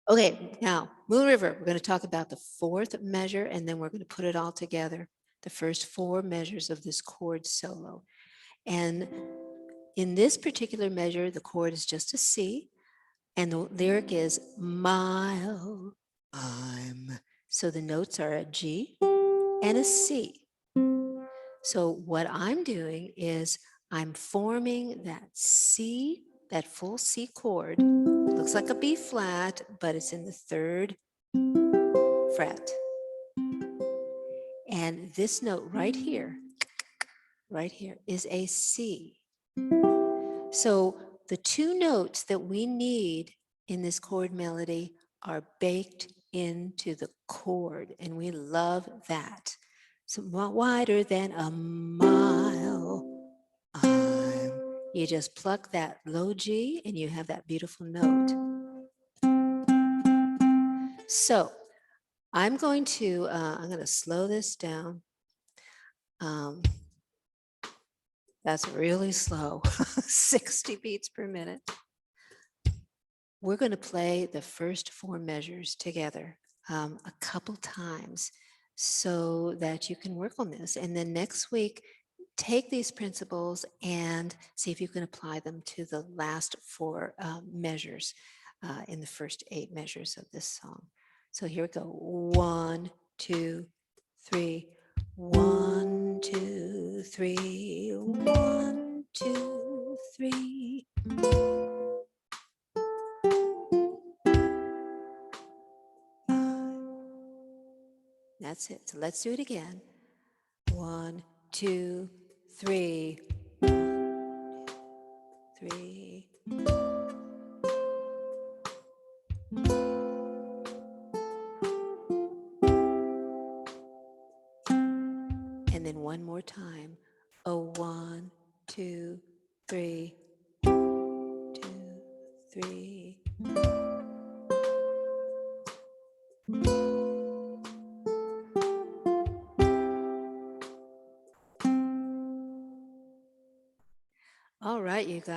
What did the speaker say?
Okay, now, Moon River, we're going to talk about the fourth measure, and then we're going to put it all together, the first four measures of this chord solo. And in this particular measure, the chord is just a C, and the lyric is mile, I'm. So the notes are a G and a C. So what I'm doing is I'm forming that C, that full C chord. Looks like a B flat, but it's in the third fret. And this note right here, is a C. So the two notes that we need in this chord melody are baked into the chord, and we love that. So wider than a mile, you just pluck that low G and you have that beautiful note. So I'm going to slow this down. That's really slow, 60 beats per minute. We're going to play the first four measures together a couple times so that you can work on this. And then next week, take these principles and see if you can apply them to the last four measures in the first 8 measures of this song. So here we go. 1, 2, 3. 1, 2, 3. 1, 2, 3. That's it. So let's do it again. 1, 2, 3. 1, 2, 3. And then one more time. 1, 2, 3. 2, 3. All right, you guys.